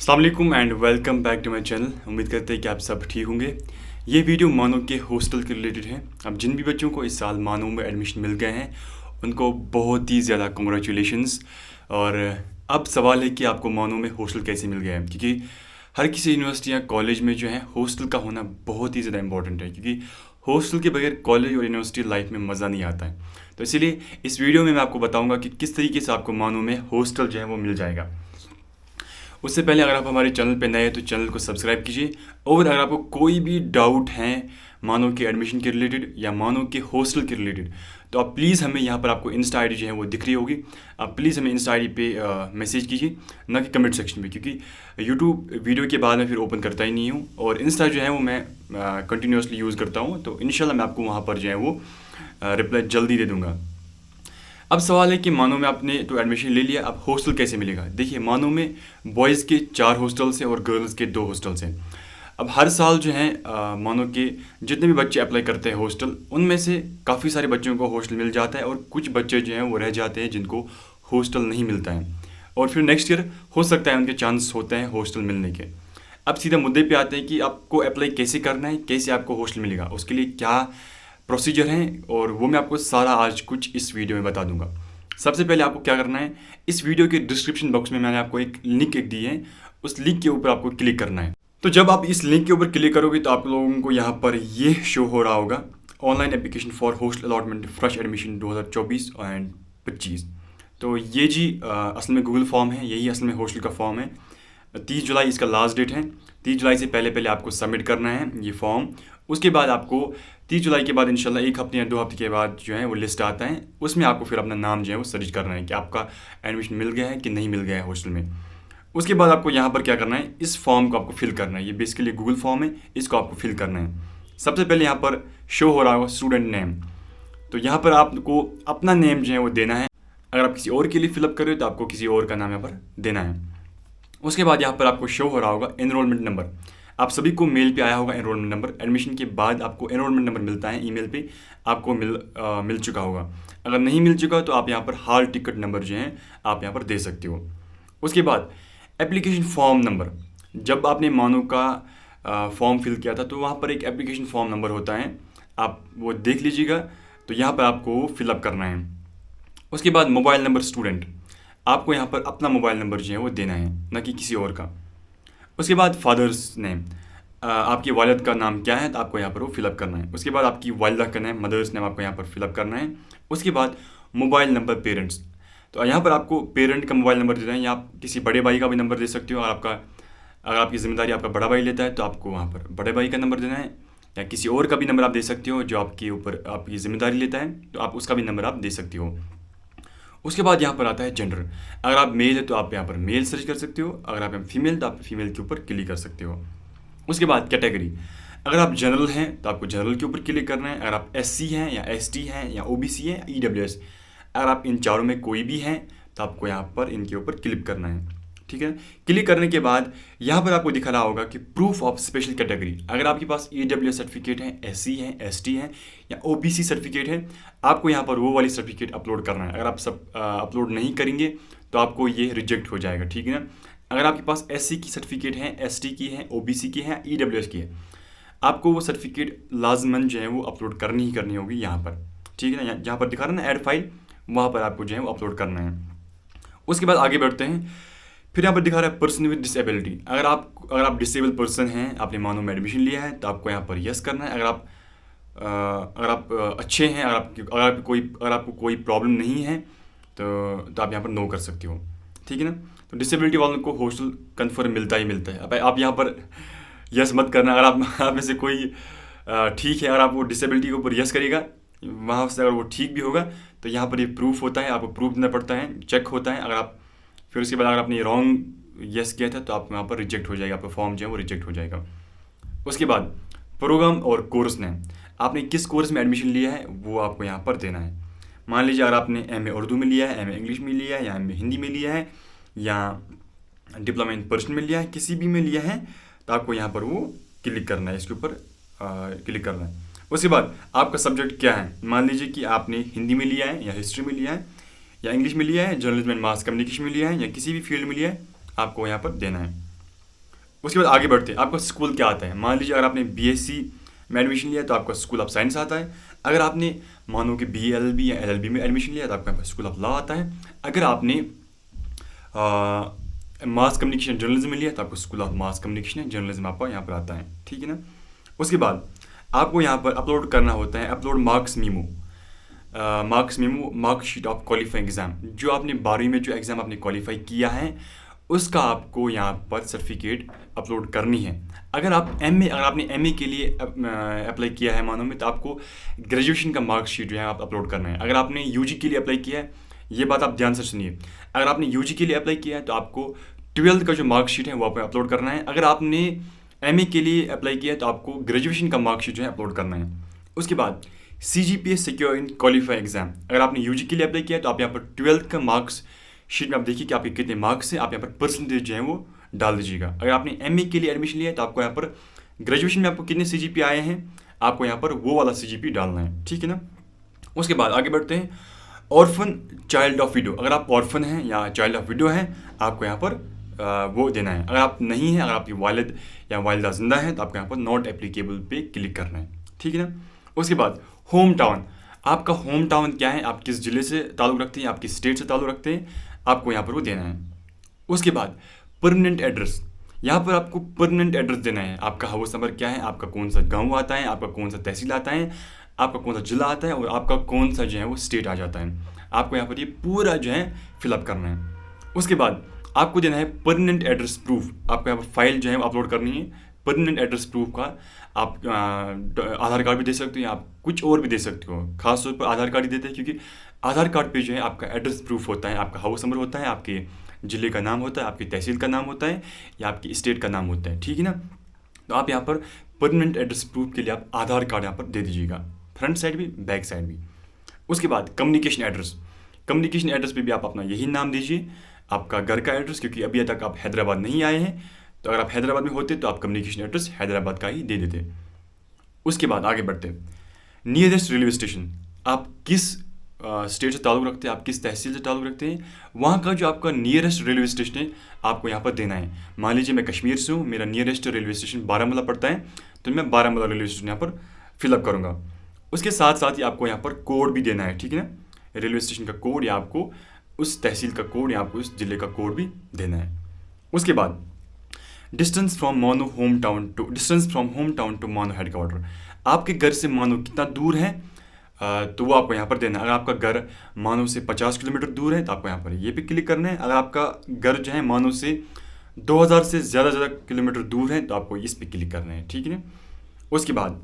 अस्सलाम वालेकुम and welcome back to my channel. उम्मीद करते हैं कि आप सब ठीक होंगे। ये वीडियो मानो के हॉस्टल के रिलेटेड है। अब जिन भी बच्चों को इस साल मानो में एडमिशन मिल गए हैं उनको बहुत ही ज़्यादा कंग्रेचुलेशंस। और अब सवाल है कि आपको मानो में हॉस्टल कैसे मिल गया है, क्योंकि हर किसी यूनिवर्सिटी या कॉलेज में जो है हॉस्टल का होना बहुत ही ज़्यादा इंपॉर्टेंट है, क्योंकि हॉस्टल के बगैर कॉलेज और यूनिवर्सिटी लाइफ में मज़ा नहीं आता है। तो इसीलिए इस वीडियो में मैं आपको बताऊँगा कि किस तरीके से आपको मानो में हॉस्टल जो है वो मिल जाएगा। उससे पहले अगर आप हमारे चैनल पे नए हैं तो चैनल को सब्सक्राइब कीजिए। और अगर आपको कोई भी डाउट है मानो के एडमिशन के रिलेटेड या मानो के हॉस्टल के रिलेटेड, तो आप प्लीज़ हमें यहाँ पर आपको इंस्टा आईडी जो है वो दिख रही होगी, आप प्लीज़ हमें इंस्टा आईडी पे मैसेज कीजिए, ना कि कमेंट सेक्शन में, क्योंकि यूट्यूब वीडियो के बाद मैं फिर ओपन करता ही नहीं हूँ और इंस्टा जो है वो मैं कंटिन्यूसली यूज़ करता हूँ। तो इंशाल्लाह मैं आपको वहाँ पर जो है वो रिप्लाई जल्दी दे दूँगा। अब सवाल है कि मानो में आपने तो एडमिशन ले लिया, अब हॉस्टल कैसे मिलेगा। देखिए, मानो में बॉयज़ के 4 हॉस्टल्स हैं और गर्ल्स के 2 हॉस्टल्स हैं। अब हर साल जो है मानो के जितने भी बच्चे अप्लाई करते हैं हॉस्टल, उनमें से काफ़ी सारे बच्चों को हॉस्टल मिल जाता है और कुछ बच्चे जो हैं वो रह जाते हैं जिनको हॉस्टल नहीं मिलता है, और फिर नेक्स्ट ईयर हो सकता है उनके चांस होते हैं हॉस्टल मिलने के। अब सीधा मुद्दे पे आते हैं कि आपको अप्लाई कैसे करना है, कैसे आपको हॉस्टल मिलेगा, उसके लिए क्या प्रोसीजर हैं, और वो मैं आपको सारा आज कुछ इस वीडियो में बता दूंगा। सबसे पहले आपको क्या करना है, इस वीडियो के डिस्क्रिप्शन बॉक्स में मैंने आपको एक लिंक दी है, उस लिंक के ऊपर आपको क्लिक करना है। तो जब आप इस लिंक के ऊपर क्लिक करोगे तो आप लोगों को यहाँ पर ये शो हो रहा होगा, online application for hostel allotment fresh admission 2024 and 25। तो ये जी असल में गूगल फॉर्म है, यही असल में हॉस्टल का फॉर्म है। 30 जुलाई इसका लास्ट डेट है। 30 जुलाई से पहले पहले आपको सबमिट करना है ये फॉर्म। उसके बाद आपको 30 जुलाई के बाद इंशाल्लाह 1 हफ्ते या 2 हफ्ते के बाद जो है वो लिस्ट आता है, उसमें आपको फिर अपना नाम जो है वो सर्च करना है कि आपका एडमिशन मिल गया है कि नहीं मिल गया है हॉस्टल में। उसके बाद आपको यहाँ पर क्या करना है, इस फॉर्म को आपको फिल करना है। ये बेसिकली गूगल फॉर्म है, इसको आपको फिल करना है। सबसे पहले यहाँ पर शो हो रहा होगा स्टूडेंट नेम, तो यहाँ पर आपको अपना नेम जो है वो देना है। अगर आप किसी और के लिए फिलअप कर रहे हो तो आपको किसी और का नाम यहाँ पर देना है। उसके बाद यहाँ पर आपको शो हो रहा होगा एनरोलमेंट नंबर। आप सभी को मेल पे आया होगा एनरोलमेंट नंबर। एडमिशन के बाद आपको एनरोलमेंट नंबर मिलता है ईमेल पे, आपको मिल चुका होगा। अगर नहीं मिल चुका तो आप यहाँ पर हॉल टिकट नंबर जो है आप यहाँ पर दे सकते हो। उसके बाद एप्लीकेशन फॉर्म नंबर, जब आपने मानो का फॉर्म फिल किया था तो वहाँ पर एक एप्लीकेशन फॉर्म नंबर होता है, आप वो देख लीजिएगा। तो यहाँ पर आपको फिलअप करना है। उसके बाद मोबाइल नंबर स्टूडेंट, आपको यहाँ पर अपना मोबाइल नंबर जो है वो देना है, ना कि किसी और का। उसके बाद फादर्स नेम, आपकी वालिद का नाम क्या है तो आपको यहाँ पर वो फिलअप करना है। उसके बाद आपकी वालिदा का नेम, मदर्स नेम, आपको यहाँ पर फिलअप करना है। उसके बाद मोबाइल नंबर पेरेंट्स, तो यहाँ पर आपको पेरेंट का मोबाइल नंबर देना है, या आप किसी बड़े भाई का भी नंबर दे सकते हो। अगर आपकी ज़िम्मेदारी आपका बड़ा भाई लेता है तो आपको वहाँ पर बड़े भाई का नंबर देना है, या किसी और का भी नंबर आप दे सकते हो जो आपके ऊपर आपकी ज़िम्मेदारी लेता है, तो आप उसका भी नंबर आप दे सकते हो। उसके बाद यहाँ पर आता है जेंडर। अगर आप मेल है तो आप यहाँ पर मेल सर्च कर सकते हो, अगर आप फीमेल तो आप फीमेल के ऊपर क्लिक कर सकते हो। उसके बाद कैटेगरी, अगर आप जनरल हैं तो आपको जनरल के ऊपर क्लिक करना है। अगर आप एससी हैं या एसटी हैं या ओबीसी हैं, ईडब्ल्यूएस, अगर आप इन चारों में कोई भी हैं तो आपको यहाँ पर इनके ऊपर क्लिक करना है। ठीक है, क्लिक करने के बाद यहाँ पर आपको दिखा रहा होगा कि प्रूफ ऑफ स्पेशल कैटेगरी। अगर आपके पास ईडब्ल्यूएस सर्टिफिकेट है, एससी है, एसटी है या ओबीसी सर्टिफिकेट है, आपको यहाँ पर वो वाली सर्टिफिकेट अपलोड करना है। अगर आप सब अपलोड नहीं करेंगे तो आपको ये रिजेक्ट हो जाएगा। ठीक है ना। अगर आपके पास एससी की सर्टिफिकेट है, एसटी की है, ओबीसी की है, ईडब्ल्यूएस की है, आपको वो सर्टिफिकेट लाजमन जो है वो अपलोड करनी ही करनी होगी यहाँ पर। ठीक है ना, जहाँ पर दिखा रहा है ना ऐड फाइल, वहाँ पर आपको जो है वो अपलोड करना है। उसके बाद आगे बढ़ते हैं। फिर यहाँ पर दिखा रहा है पर्सन विद डिसेबिलिटी। अगर आप डिसेबल पर्सन हैं, आपने मानो में एडमिशन लिया है, तो आपको यहाँ पर यस करना है। अगर आप अच्छे हैं, अगर आपको कोई प्रॉब्लम नहीं है तो आप यहाँ पर नो कर सकते हो। ठीक है ना। तो डिसेबिलिटी वालों को हॉस्टल कन्फर्म मिलता ही मिलता है। अब आप यहाँ पर यस मत करना। अगर आप में से कोई ठीक है, अगर आप वो डिसेबिलिटी के ऊपर यस करेगा, वहाँ से अगर वो ठीक भी होगा तो यहाँ पर ये प्रूफ होता है, आपको प्रूफ देना पड़ता है, चेक होता है। फिर उसके बाद अगर आपने रॉन्ग यस किया था तो आप वहाँ पर रिजेक्ट हो जाएगा, आपका फॉर्म जो है वो रिजेक्ट हो जाएगा। उसके बाद प्रोग्राम और कोर्स नेम, आपने किस कोर्स में एडमिशन लिया है वो आपको यहाँ पर देना है। मान लीजिए अगर आपने एमए उर्दू में लिया है, एमए इंग्लिश में लिया है, या एमए हिंदी में लिया है, या डिप्लोमा इन पर्सन में लिया है, किसी भी में लिया है, तो आपको यहाँ पर वो क्लिक करना है, इसके ऊपर क्लिक करना है। उसके बाद आपका सब्जेक्ट क्या है, मान लीजिए कि आपने हिंदी में लिया है, या हिस्ट्री में लिया है, या इंग्लिश में लिया है, जर्नलिज्म एंड मास कम्युनिकेशन में लिया है, या किसी भी फील्ड में लिया है, आपको यहाँ पर देना है। उसके बाद आगे बढ़ते हैं, आपका स्कूल क्या आता है। मान लीजिए अगर आपने बीएससी में एडमिशन लिया तो आपका स्कूल ऑफ साइंस आता है। अगर आपने मानो कि बीएलएलबी या एलएलबी में एडमिशन लिया तो आपका यहाँ पर स्कूल ऑफ लॉ आता है। अगर आपने मास कम्युनिकेशन जर्नलिज्म में लिया तो आपको school of mass communication and journalism आपका यहाँ पर आता है, ठीक है ना। उसके बाद आपको यहाँ पर अपलोड करना होता है, upload marks memo, marksheet of qualifying exam. जो आपने 12वीं में जो एग्ज़ाम आपने क्वालिफाई किया है उसका आपको यहाँ पर सर्टिफिकेट अपलोड करनी है। अगर आपने एमए के लिए अप्लाई किया है मानो में, तो आपको ग्रेजुएशन का मार्कशीट जो है आप अपलोड करना है। अगर आपने यूजी के लिए अप्लाई किया है, ये बात आप ध्यान से सुनिए, अगर आपने यूजी के लिए अप्लाई किया है तो आपको 12th का जो मार्कशीट है वो आपको अपलोड करना है। अगर आपने एमए के लिए अप्लाई किया है तो आपको ग्रेजुएशन का मार्कशीट जो है अपलोड करना है। उसके बाद CGPA secure in qualify exam. अगर आपने यूजी के लिए अप्लाई किया है तो आप यहाँ पर 12th का मार्क्स शीट में आप देखिए कि आपके कितने मार्क्स हैं, आप यहाँ पर परसेंटेज जो है वो डाल दीजिएगा। अगर आपने एमए के लिए एडमिशन लिया है तो आपको यहाँ पर ग्रेजुएशन में आपको कितने CGPA आए हैं, आपको यहाँ पर वो वाला CGPA डालना है, ठीक है ना। उसके बाद आगे बढ़ते हैं, ऑर्फन चाइल्ड ऑफ विडो। अगर आप ऑर्फन हैं या चाइल्ड ऑफ विडो हैं, आपको यहाँ पर वो देना है। अगर आप नहीं हैं, अगर आपकी वालिद या वालिदा जिंदा है तो आपको यहाँ पर नॉट एप्लीकेबल पे क्लिक करना है, ठीक है ना। उसके बाद होम टाउन, आपका होम टाउन क्या है, आप किस ज़िले से ताल्लुक़ रखते हैं, आप किस स्टेट से ताल्लुक़ रखते हैं, आपको यहाँ पर वो देना है। उसके बाद परमानेंट एड्रेस, यहाँ पर आपको परमानेंट एड्रेस देना है। आपका हाउस नंबर क्या है, आपका कौन सा गांव आता है, आपका कौन सा तहसील आता है, आपका कौन सा ज़िला आता है और आपका कौन सा जो है वो स्टेट आ जाता है। आपको यहाँ पर ये पूरा जो है फिलअप करना है। उसके बाद आपको देना है परमानेंट एड्रेस प्रूफ। आपको यहाँ पर फाइल जो है वो अपलोड करनी है परमानेंट एड्रेस प्रूफ का। आप आधार कार्ड भी दे सकते हो, आप कुछ और भी दे सकते हो। खास तौर पर आधार कार्ड ही देते हैं क्योंकि आधार कार्ड पे जो है आपका एड्रेस प्रूफ होता है, आपका हाउस नंबर होता है, आपके ज़िले का नाम होता है, आपकी तहसील का नाम होता है या आपकी स्टेट का नाम होता है, ठीक है ना। तो आप यहाँ पर परमानेंट एड्रेस प्रूफ के लिए आप आधार कार्ड यहाँ पर दे दीजिएगा, फ्रंट साइड भी बैक साइड भी। उसके बाद कम्युनिकेशन एड्रेस, कम्युनिकेशन एड्रेस पे भी आप अपना यही नाम दीजिए, आपका घर का एड्रेस, क्योंकि अभी तक आप हैदराबाद नहीं आए हैं। तो अगर आप हैदराबाद में होते तो आप कम्युनिकेशन एड्रेस हैदराबाद का ही दे देते। उसके बाद आगे बढ़ते, नियरेस्ट रेलवे स्टेशन, आप किस स्टेट से ताल्लुक़ रखते हैं, आप किस तहसील से ताल्लुक़ रखते हैं, वहाँ का जो आपका नियरेस्ट रेलवे स्टेशन है आपको यहाँ पर देना है। मान लीजिए मैं कश्मीर से हूँ, मेरा नियरेस्ट रेलवे स्टेशन बारामूला पड़ता है, तो मैं बारामूला रेलवे स्टेशन यहाँ पर फिलअप करूँगा। उसके साथ साथ ही आपको यहाँ पर कोड भी देना है, ठीक है ना, रेलवे स्टेशन का कोड या आपको उस तहसील का कोड या आपको उस ज़िले का कोड भी देना है। उसके बाद distance from home town to मानो हेडक्वार्टर, आपके घर से मानो कितना दूर है तो वो आपको यहाँ पर देना है। अगर आपका घर मानो से 50 किलोमीटर दूर है तो आपको यहाँ पर ये भी क्लिक करना है। अगर आपका घर जो है मानो से 2000 से ज़्यादा किलोमीटर दूर है तो आपको इस पर क्लिक करना है, ठीक है ना। उसके बाद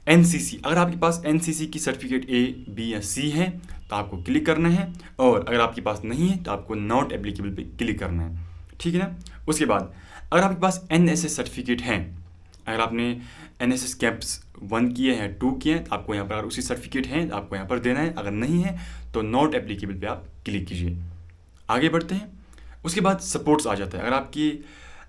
NCC, अगर आपके पास NCC की सर्टिफिकेट A, B या C है तो आपको क्लिक करना है, और अगर आपके पास नहीं है तो आपको नॉट एप्लीकेबल पे क्लिक करना है, ठीक है ना। उसके बाद अगर आपके पास NSS सर्टिफिकेट है, अगर आपने NSS कैंप्स 1 किए हैं 2 किए हैं तो आपको यहाँ पर अगर उसी सर्टिफिकेट हैं तो आपको यहाँ पर देना है। अगर नहीं है तो नॉट एप्लीकेबल पे आप क्लिक कीजिए। आगे बढ़ते हैं। उसके बाद सपोर्ट्स आ जाता है। अगर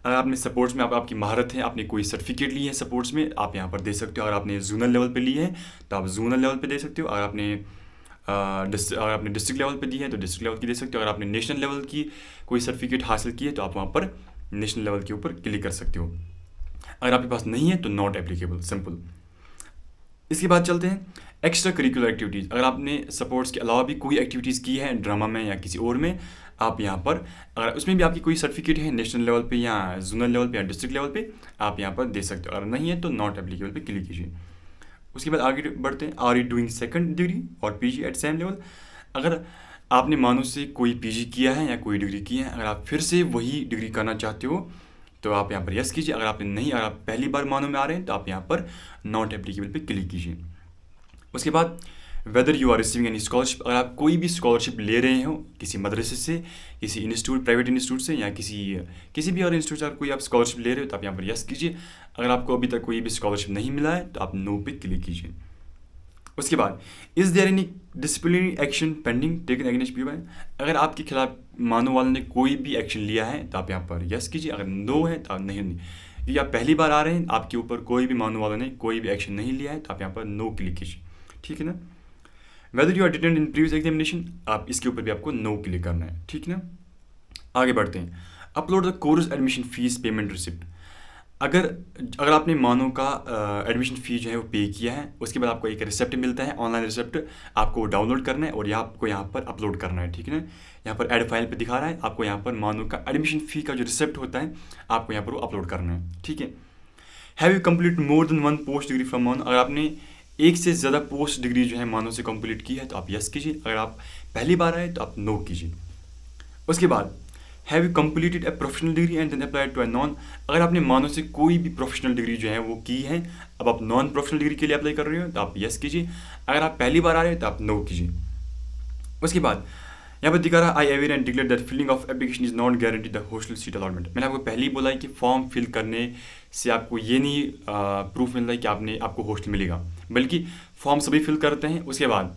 आपने सपोर्ट्स में आपकी महारत है, आपने कोई सर्टिफिकेट ली है सपोर्ट्स में, आप यहाँ पर दे सकते हो। अगर आपने जोनल लेवल पे ली है तो आप जोनल लेवल पे दे सकते हो। अगर आपने डिस्ट्रिक्ट लेवल पे दी है तो डिस्ट्रिक्ट लेवल की दे सकते हो। अगर आपने नेशनल लेवल की कोई सर्टिफिकेट हासिल की है तो आप वहाँ पर नेशनल लेवल के ऊपर क्लिक कर सकते हो। अगर आपके पास नहीं है तो नॉट एप्लीकेबल, सिंपल। इसके बाद चलते हैं एक्स्ट्रा करिकुलर एक्टिविटीज़। अगर आपने सपोर्ट्स के अलावा भी कोई एक्टिविटीज़ की है ड्रामा में या किसी और में, आप यहाँ पर अगर उसमें भी आपकी कोई सर्टिफिकेट है नेशनल लेवल पे या जोनल लेवल पे या डिस्ट्रिक्ट लेवल पे, आप यहाँ पर दे सकते हो। अगर नहीं है तो नॉट एप्लीकेबल पे क्लिक कीजिए। उसके बाद आगे बढ़ते हैं, are you doing second degree और PG एट सेम लेवल। अगर आपने मानो से कोई PG किया है या कोई डिग्री की है, अगर आप फिर से वही डिग्री करना चाहते हो तो आप यहाँ पर यस कीजिए। अगर आपने नहीं, अगर आप पहली बार मानो में आ रहे हैं तो आप यहाँ पर नॉट एप्लीकेबल पे क्लिक कीजिए। उसके बाद whether you are receiving any scholarship, अगर आप कोई भी स्कॉलरशिप ले रहे हो किसी मदरसे से, किसी इंस्टीट्यूट, प्राइवेट इंस्टीट्यूट से या किसी भी और इंस्टीट्यूट से कोई आप स्कॉलरशिप ले रहे हो तो आप यहाँ पर यस कीजिए। अगर आपको अभी तक कोई भी स्कॉलरशिप नहीं मिला है तो आप नो पे क्लिक कीजिए। उसके बाद is there any disciplinary action pending taken against PY, अगर आपके खिलाफ मानो वाले ने कोई भी एक्शन लिया है तो आप यहाँ पर यस कीजिए। अगर नो है तो आप नहीं, क्योंकि आप पहली बार आ रहे हैं, आपके ऊपर कोई भी मानो वाले ने कोई भी एक्शन नहीं लिया है तो आप यहाँ पर नो क्लिक कीजिए, ठीक है ना। Whether you are detained in previous examination, आप इसके ऊपर भी आपको नो क्लिक करना है, ठीक है ना। आगे बढ़ते हैं। Upload the course admission fees payment receipt. अगर अगर आपने मानो का एडमिशन फ़ी जो है वो पे किया है, उसके बाद आपको एक रिसिप्ट मिलता है, ऑनलाइन रिसिप्ट। आपको डाउनलोड करना है और यहाँ आपको यहाँ पर अपलोड करना है, ठीक है ना। यहाँ पर ऐड फाइल पे दिखा रहा है, आपको यहाँ पर मानो का एडमिशन फ़ी का जो रिसिप्ट होता है आपको यहाँ पर वो अपलोड करना है, ठीक है। Have you complete more than 1 post degree from मानो। अगर आपने एक से ज़्यादा पोस्ट डिग्री जो है मानो से कंप्लीट की है तो आप यस कीजिए। अगर आप पहली बार आए तो आप नो कीजिए। उसके बाद have you completed a professional degree and then applied to a non. अगर आपने मानो से कोई भी प्रोफेशनल डिग्री जो है वो की है, अब आप नॉन प्रोफेशनल डिग्री के लिए अप्लाई कर रहे हो तो आप यस कीजिए। अगर आप पहली बार आ रहे हो तो आप नो कीजिए। उसके बाद यहाँ पर दिखा रहा है I aware and declare that filling of application is not guarantee the hostel seat allotment. मैंने आपको पहले ही बोला है कि फॉर्म फिल करने से आपको ये नहीं प्रूफ मिल रहा है कि आपको हॉस्टल मिलेगा, बल्कि फॉर्म सभी फिल करते हैं। उसके बाद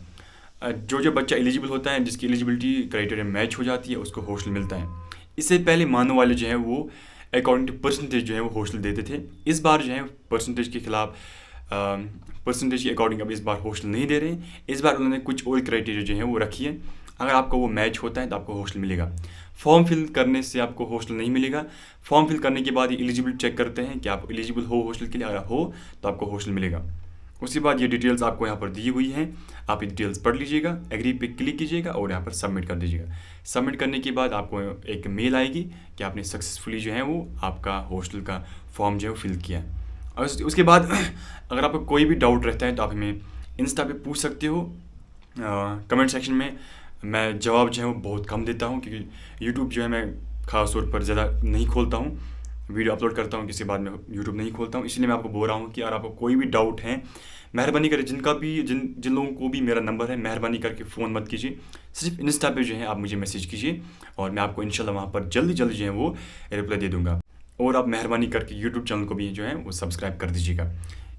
जो बच्चा एलिजिबल होता है, जिसकी एलिजिबिलिटी क्राइटेरिया मैच हो जाती है, उसको हॉस्टल मिलता है। इससे पहले मानो वाले जो है वो अकॉर्डिंग टू परसेंटेज जो है वो हॉस्टल देते थे। इस बार जो है परसेंटेज के खिलाफ परसेंटेज के अकॉर्डिंग अब इस बार हॉस्टल नहीं दे रहे हैं। इस बार उन्होंने कुछ और क्राइटेरिया जो है वो रखी है। अगर आपको वो मैच होता है तो आपको हॉस्टल मिलेगा। फॉर्म फिल करने से आपको हॉस्टल नहीं मिलेगा। फॉर्म फिल करने के बाद ये एलिजिबिलिटी चेक करते हैं कि आप एलिजिबल हो हॉस्टल के लिए। अगर हो तो आपको हॉस्टल मिलेगा। उसके बाद ये डिटेल्स आपको यहाँ पर दी हुई हैं, आप ये डिटेल्स पढ़ लीजिएगा, एग्री पे क्लिक कीजिएगा और यहाँ पर सबमिट कर दीजिएगा। सबमिट करने के बाद आपको एक मेल आएगी कि आपने सक्सेसफुली जो है वो आपका हॉस्टल का फॉर्म जो है वो फिल किया है। और उसके बाद अगर आपको कोई भी डाउट रहता है तो आप हमें इंस्टा पे पूछ सकते हो कमेंट सेक्शन में। मैं जवाब जो है वो बहुत कम देता हूँ, क्योंकि यूट्यूब जो है मैं ख़ास तौर पर ज़्यादा नहीं खोलता हूँ, वीडियो अपलोड करता हूँ किसी बाद में यूट्यूब नहीं खोलता हूँ। इसलिए मैं आपको बोल रहा हूँ कि अगर आपको कोई भी डाउट है, मेहरबानी करके जिन लोगों को भी मेरा नंबर है, मेहरबानी करके फ़ोन मत कीजिए। सिर्फ इंस्टा पे जो है आप मुझे मैसेज कीजिए और मैं आपको इंशाल्लाह वहाँ पर जल्दी जो है वो रिप्लाई दे दूँगा। और आप मेहरबानी करके यूट्यूब चैनल को भी जो है वो सब्सक्राइब कर दीजिएगा।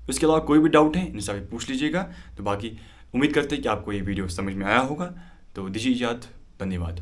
उसके अलावा कोई भी डाउट है इंस्टा पे पूछ लीजिएगा। तो बाकी उम्मीद करते हैं कि आपको ये वीडियो समझ में आया होगा। तो दीजिए इजाज़त, धन्यवाद।